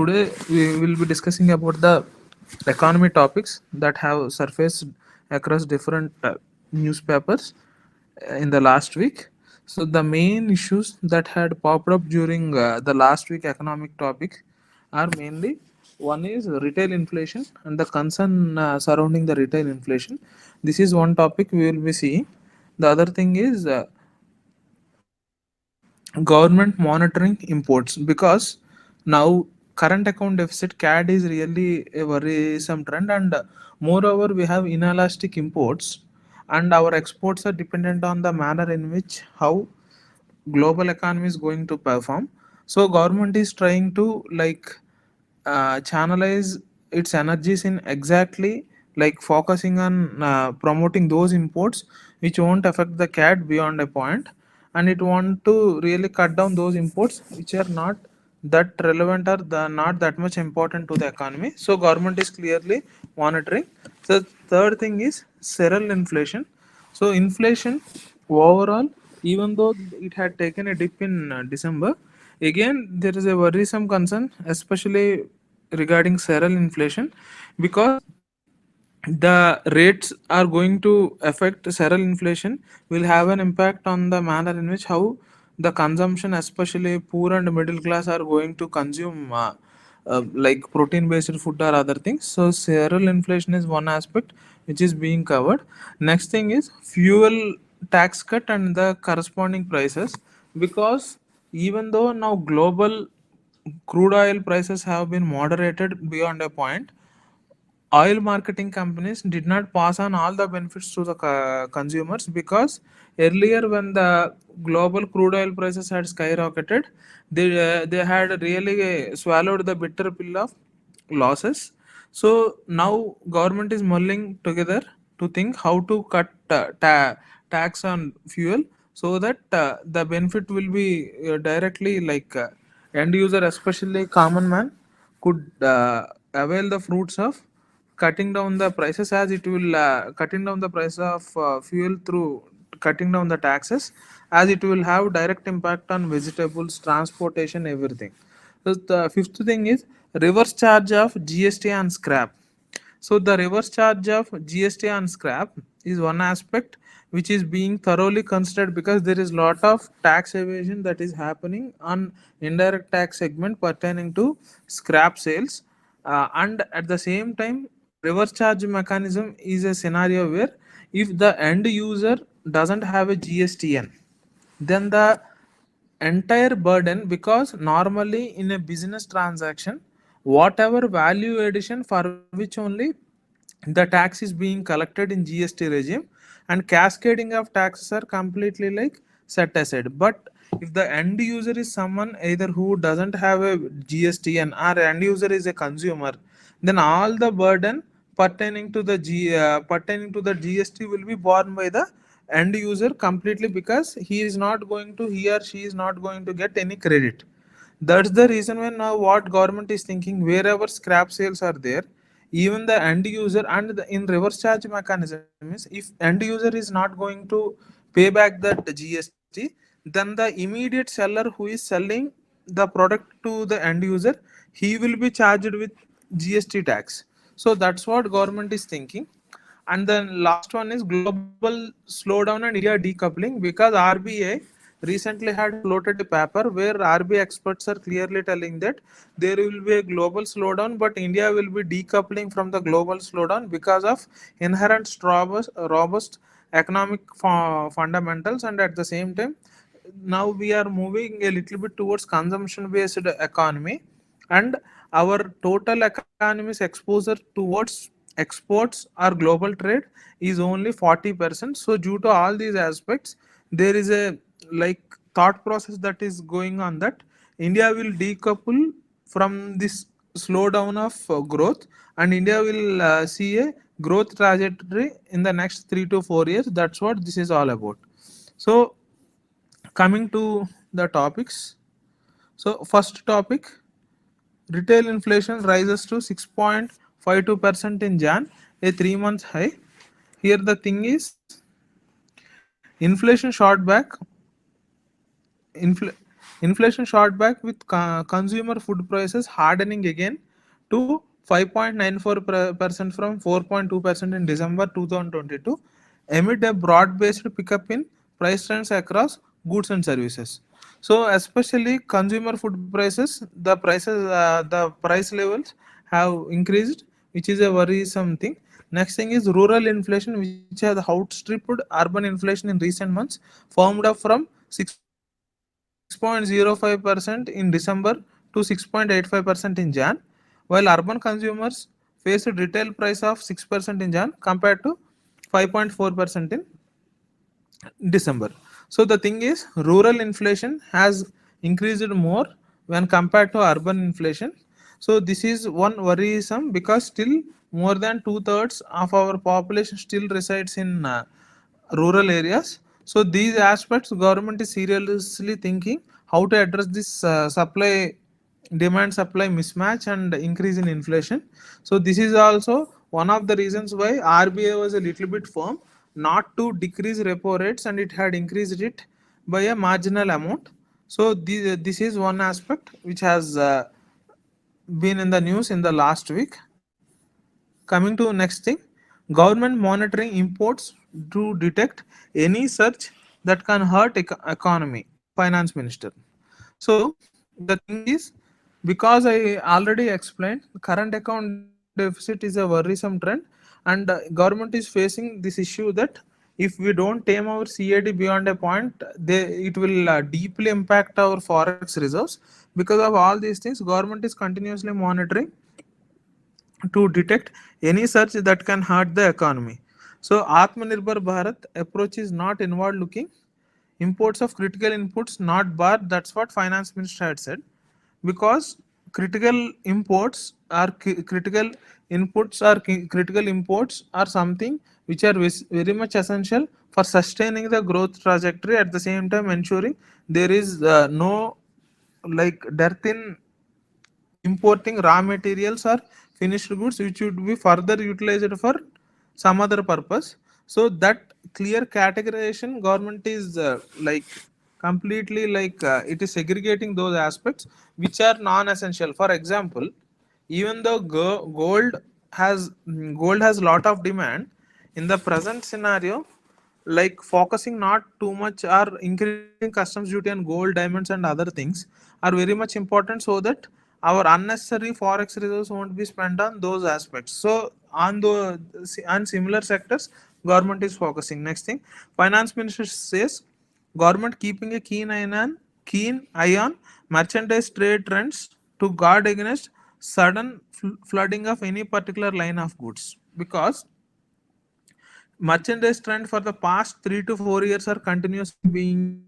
today we will be discussing about the economy topics that have surfaced across different newspapers in the last week. So the main issues that had popped up during the last week economic topic are mainly one is retail inflation and the concern surrounding the retail inflation. This is one topic we will be seeing. The other thing is government monitoring imports, because now current account deficit CAD is really a worrisome trend, and moreover we have inelastic imports, and our exports are dependent on the manner in which how global economy is going to perform. So government is trying to channelize its energies in exactly like focusing on promoting those imports which won't affect the CAD beyond a point, and it want to really cut down those imports which are not that relevant or not that much important to the economy. So government is clearly monitoring. So third thing is serial inflation. So inflation overall, even though it had taken a dip in December, again there is a worrisome concern, especially regarding serial inflation, because the rates are going to affect serial inflation, will have an impact on the manner in which how the consumption, especially poor and middle class, are going to consume like protein based food or other things. So serial inflation is one aspect which is being covered. Next thing is fuel tax cut and the corresponding prices, because even though now global crude oil prices have been moderated beyond a point, oil marketing companies did not pass on all the benefits to the consumers, because earlier when the global crude oil prices had skyrocketed, they had really swallowed the bitter pill of losses. So now government is mulling together to think how to cut tax on fuel, so that the benefit will be directly end user, especially common man, could avail the fruits of cutting down the prices, as it will cutting down the price of fuel through cutting down the taxes, as it will have direct impact on vegetables, transportation, everything. So the fifth thing is reverse charge of GST on scrap. So the reverse charge of GST on scrap is one aspect which is being thoroughly considered, because there is lot of tax evasion that is happening on indirect tax segment pertaining to scrap sales. And at the same time, reverse charge mechanism is a scenario where if the end user doesn't have a GSTN, then the entire burden, because normally in a business transaction, whatever value addition for which only the tax is being collected in GST regime, and cascading of taxes are completely like set aside. But if the end user is someone either who doesn't have a GSTN, or end user is a consumer, then all the burden pertaining to the GST will be borne by the end user completely, because he or she is not going to get any credit. That's the reason when now what government is thinking, wherever scrap sales are there, even the end user, and in reverse charge mechanism is, if end user is not going to pay back that GST, then the immediate seller who is selling the product to the end user, he will be charged with GST tax. So that's what government is thinking. And then last one is global slowdown and India decoupling, because RBI recently had floated a paper where RBI experts are clearly telling that there will be a global slowdown, but India will be decoupling from the global slowdown because of inherent robust economic fundamentals. And at the same time, now we are moving a little bit towards consumption based economy, and our total economy's exposure towards exports or global trade is only 40%. So due to all these aspects, there is a like thought process that is going on that India will decouple from this slowdown of growth, and India will see a growth trajectory in the next 3 to 4 years. That's what this is all about. So coming to the topics. So first topic, retail inflation rises to 6.52% in Jan, a 3 month high. Here the thing is, inflation shot back. Infl- Inflation shot back with consumer food prices hardening again to 5.94% from 4.2% in December 2022 amid a broad-based pickup in price trends across goods and services. So, especially consumer food prices, the price levels have increased, which is a worrisome thing. Next thing is rural inflation, which has outstripped urban inflation in recent months, firmed up from 6.05% in December to 6.85% in Jan, while urban consumers faced retail price of 6% in Jan compared to 5.4% in December. So the thing is, rural inflation has increased more when compared to urban inflation. So this is one worrisome because still more than two-thirds of our population still resides in rural areas. So these aspects, government is seriously thinking how to address this demand supply mismatch and increase in inflation. So this is also one of the reasons why RBI was a little bit firm not to decrease repo rates, and it had increased it by a marginal amount. So this is one aspect which has been in the news in the last week. Coming to next thing, government monitoring imports to detect any search that can hurt economy. Finance Minister. So the thing is, because I already explained, current account deficit is a worrisome trend, and government is facing this issue that if we don't tame our CAD beyond a point, it will deeply impact our forex reserves. Because of all these things, government is continuously monitoring to detect any search that can hurt the economy. So Atmanirbhar Bharat approach is not inward looking. Imports of critical inputs not barred. That's what finance minister had said. Because critical imports are critical inputs or critical imports are something which are very much essential for sustaining the growth trajectory, at the same time ensuring there is no like dearth in importing raw materials or finished goods which would be further utilized for some other purpose. So that clear categorization government is completely it is segregating those aspects which are non-essential. For example, even though gold has lot of demand in the present scenario, like focusing not too much or increasing customs duty on gold, diamonds and other things are very much important, so that our unnecessary forex reserves won't be spent on those aspects. So on similar sectors government is focusing. Next thing, finance minister says government keeping a keen eye on merchandise trade trends to guard against sudden flooding of any particular line of goods. Because merchandise trend for the past 3 to 4 years are continuously being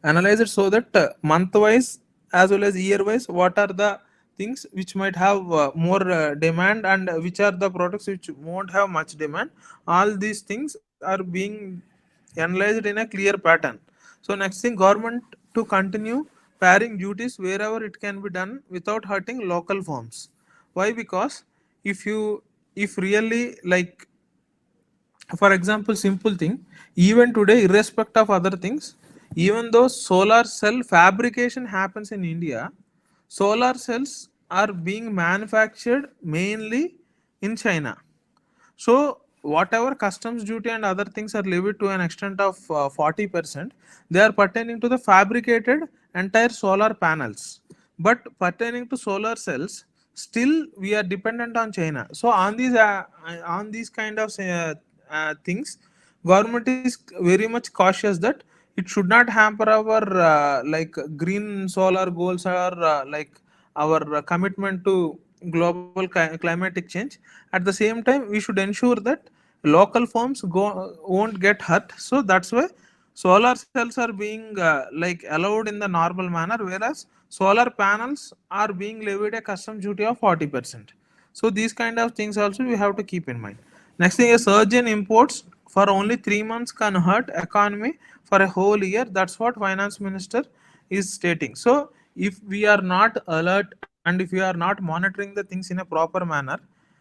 analyzed, so that month wise as well as year wise what are the things which might have more demand, and which are the products which won't have much demand. All these things are being analyzed in a clear pattern. So next thing, government to continue paring duties wherever it can be done without hurting local firms. Why? Because if really for example, simple thing, even today irrespective of other things, even though solar cell fabrication happens in India, solar cells are being manufactured mainly in China. So whatever customs duty and other things are levied to an extent of 40%, they are pertaining to the fabricated entire solar panels. But pertaining to solar cells, still we are dependent on China. So on these kind of things, government is very much cautious that it should not hamper our green solar goals, or our commitment to global climatic change. At the same time, we should ensure that local firms won't get hurt. So that's why solar cells are being allowed in the normal manner, whereas solar panels are being levied a custom duty of 40%. So these kind of things also we have to keep in mind. Next thing, a surge in imports for only 3 months can hurt economy for a whole year. That's what finance minister is stating. So if we are not alert and if we are not monitoring the things in a proper manner,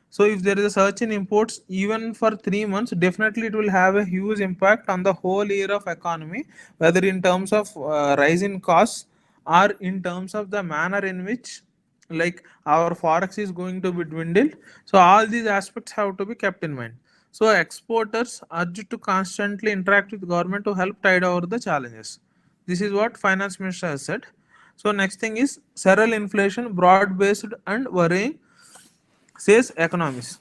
so if there is a surge in imports even for 3 months, definitely it will have a huge impact on the whole year of economy, whether in terms of rise in costs or in terms of the manner in which like our forex is going to be dwindled. So all these aspects have to be kept in mind. So exporters urged to constantly interact with government to help tide over the challenges. This is what finance minister has said. So next thing is several inflation broad based and worrying, says economists.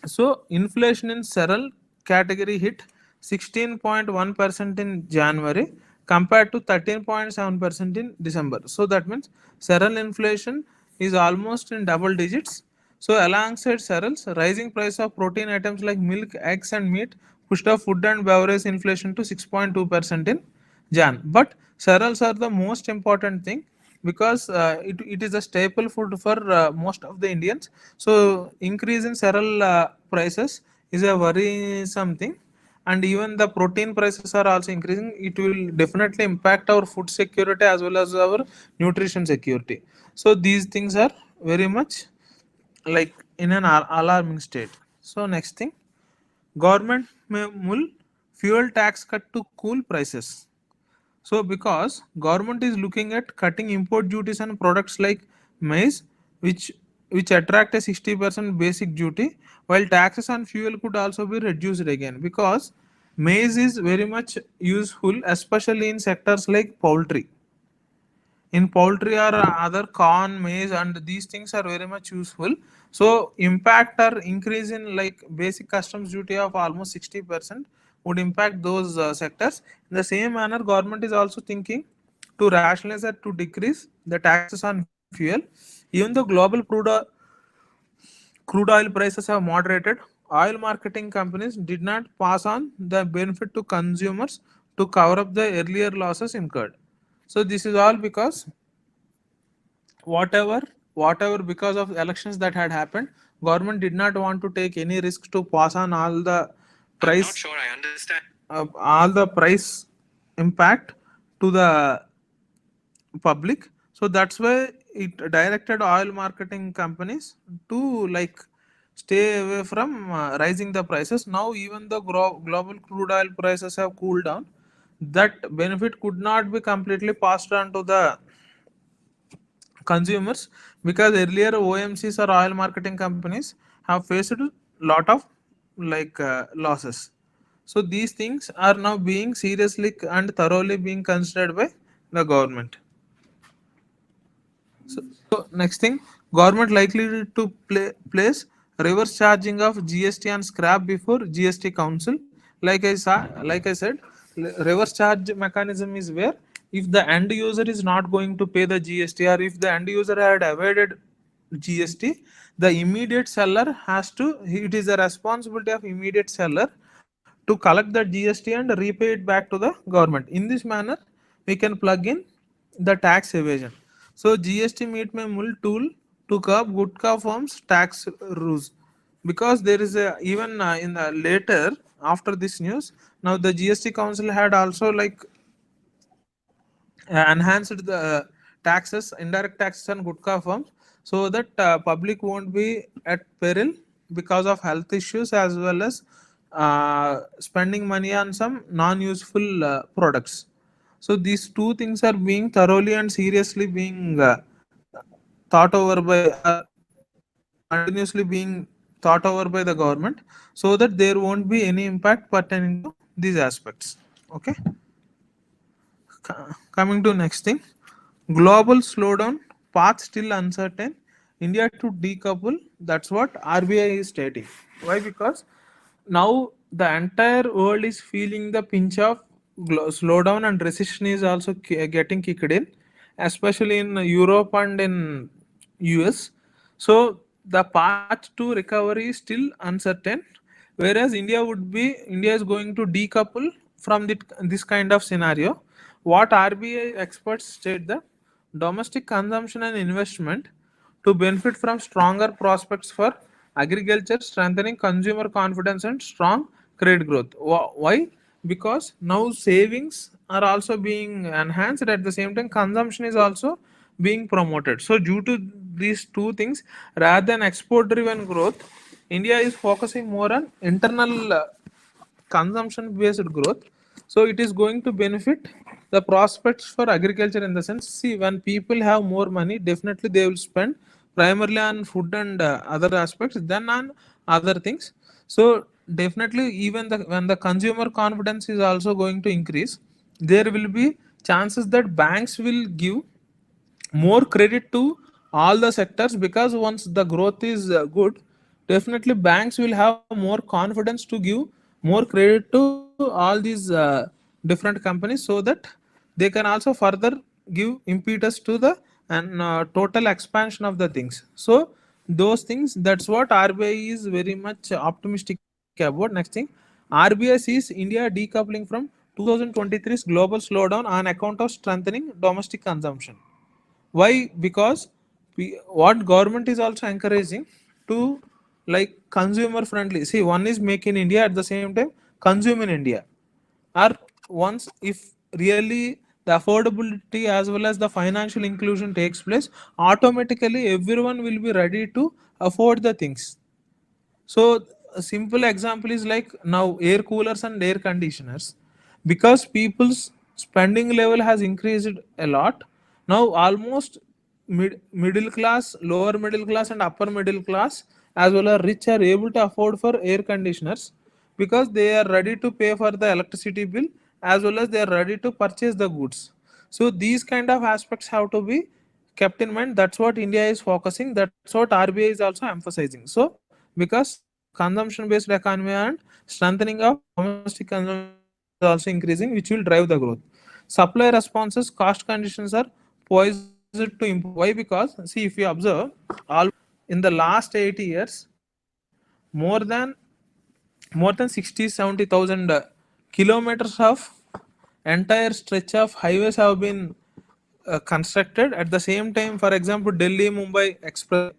So inflation in cereal category hit 16.1% in January compared to 13.7% in December. So that means cereal inflation is almost in double digits. So alongside cereals, rising price of protein items like milk, eggs and meat pushed up food and beverage inflation to 6.2% in Jan. But cereals are the most important thing because it is a staple food for most of the Indians. So increase in cereal prices is a worrisome thing, and even the protein prices are also increasing. It will definitely impact our food security as well as our nutrition security. So these things are very much like in an alarming state. So next thing, government may mul fuel tax cut to cool prices. So because government is looking at cutting import duties on products like maize, which attract a 60% basic duty, while taxes on fuel could also be reduced again, because maize is very much useful, especially in sectors like poultry. In poultry or other corn, maize, and these things are very much useful. So impact or increase in like basic customs duty of almost 60% would impact those sectors. In the same manner, government is also thinking to rationalize or to decrease the taxes on fuel. Even though global crude oil prices have moderated, oil marketing companies did not pass on the benefit to consumers to cover up the earlier losses incurred. So this is all because whatever because of elections that had happened, government did not want to take any risk to pass on all the price, I'm not sure I understand, all the price impact to the public. So that's why it directed oil marketing companies to like stay away from rising the prices. Now even the global crude oil prices have cooled down, that benefit could not be completely passed on to the consumers, because earlier OMCs or oil marketing companies have faced a lot of like losses. So these things are now being seriously and thoroughly being considered by the government. So next thing, government likely to place reverse charging of GST and scrap before GST council. Like I said, reverse charge mechanism is where if the end user is not going to pay the GST, or if the end user had avoided GST, the immediate seller has to. It is the responsibility of immediate seller to collect the GST and repay it back to the government. In this manner, we can plug in the tax evasion. So GST meet my mul tool to curb gutka firms tax rules, because there is a even in the later after this news, now the GST council had also like enhanced the taxes, indirect taxes on gutka firms, so that public won't be at peril because of health issues, as well as spending money on some non-useful products. So these two things are being thoroughly and seriously being thought over by, continuously being thought over by the government, so that there won't be any impact pertaining to these aspects. Okay. Coming to next thing, global slowdown path still uncertain, India to decouple. That's what RBI is stating. Why? Because now the entire world is feeling the pinch of slowdown, and recession is also getting kicked in, especially in Europe and in US. So the path to recovery is still uncertain, whereas India is going to decouple from this kind of scenario. What RBI experts state, that domestic consumption and investment to benefit from stronger prospects for agriculture, strengthening consumer confidence and strong credit growth. Why? Because now savings are also being enhanced, at the same time consumption is also being promoted. So due to these two things, rather than export driven growth, India is focusing more on internal consumption based growth. So it is going to benefit the prospects for agriculture in the sense, see, when people have more money, definitely they will spend primarily on food and other aspects than on other things. So definitely, even when the consumer confidence is also going to increase, there will be chances that banks will give more credit to all the sectors, because once the growth is good, definitely banks will have more confidence to give more credit to all these different companies, so that they can also further give impetus to the and total expansion of the things. So those things, that's what RBI is very much optimistic about. Next thing, RBI sees India decoupling from 2023's global slowdown on account of strengthening domestic consumption. Why? Because what government is also encouraging to, like, consumer friendly. See, one is make in India, at the same time consume in India. Or once if really the affordability as well as the financial inclusion takes place, automatically everyone will be ready to afford the things. So a simple example is like now air coolers and air conditioners, because people's spending level has increased a lot. Now almost middle class, lower middle class and upper middle class as well as rich are able to afford for air conditioners, because they are ready to pay for the electricity bill as well as they are ready to purchase the goods. So these kind of aspects have to be kept in mind. That's what India is focusing, that's what RBI is also emphasizing. So because consumption based economy and strengthening of domestic consumption is also increasing, which will drive the growth. Supply responses, cost conditions are poised to improve. Why? Because see, if you observe, all in the last 80 years, more than 60-70,000 kilometers of entire stretch of highways have been constructed. At the same time, for example, Delhi Mumbai express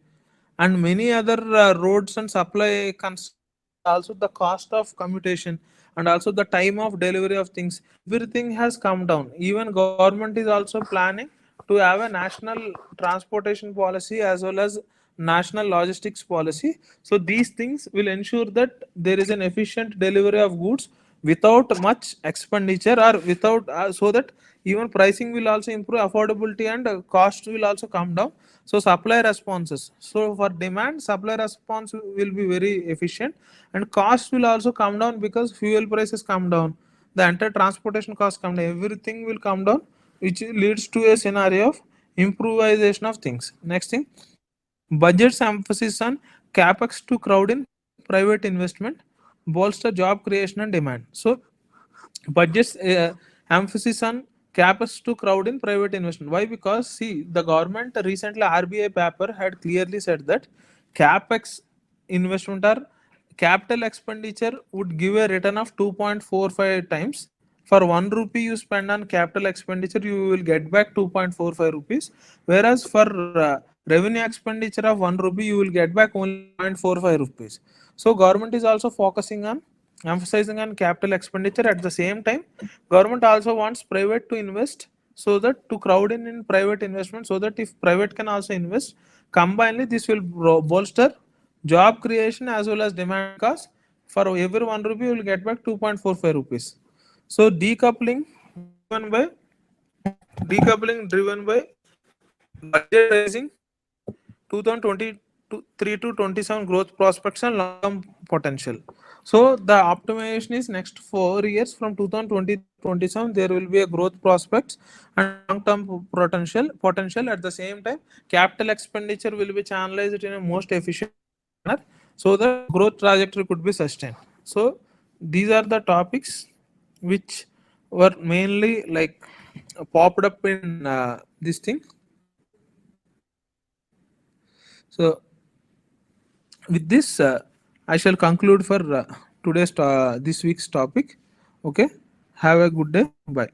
and many other roads and supply construction, and also the cost of commutation and also the time of delivery of things, everything has come down. Even government is also planning to have a national transportation policy as well as national logistics policy. So these things will ensure that there is an efficient delivery of goods without much expenditure, or without so that even pricing will also improve, affordability and cost will also come down. So supply responses, so for demand, supply response will be very efficient, and cost will also come down because fuel prices come down, the entire transportation cost come down, everything will come down, which leads to a scenario of improvisation of things. Next thing, budget's emphasis on capex to crowd in private investment, bolster job creation and demand. So budget's emphasis on capex to crowd in private investment. Why? Because see, the government recently, RBI paper had clearly said that capex investment or capital expenditure would give a return of 2.45 times. For 1 rupee you spend on capital expenditure, you will get back 2.45 rupees. Whereas for revenue expenditure of 1 rupee, you will get back only 0.45 rupees. So government is also focusing on emphasizing on capital expenditure. At the same time, government also wants private to invest, so that to crowd in private investment, so that if private can also invest, combinedly this will bolster job creation as well as demand, because for every 1 rupee you will get back 2.45 rupees. So decoupling driven by budget raising, 2023 to 27 growth prospects and long-term potential. So the optimization is next 4 years, from 2020 to 27 there will be a growth prospects and long-term potential. At the same time, capital expenditure will be channelized in a most efficient manner, so that growth trajectory could be sustained. So these are the topics which were mainly like popped up in this thing. So with this, I shall conclude for today's this week's topic. Okay, have a good day. Bye.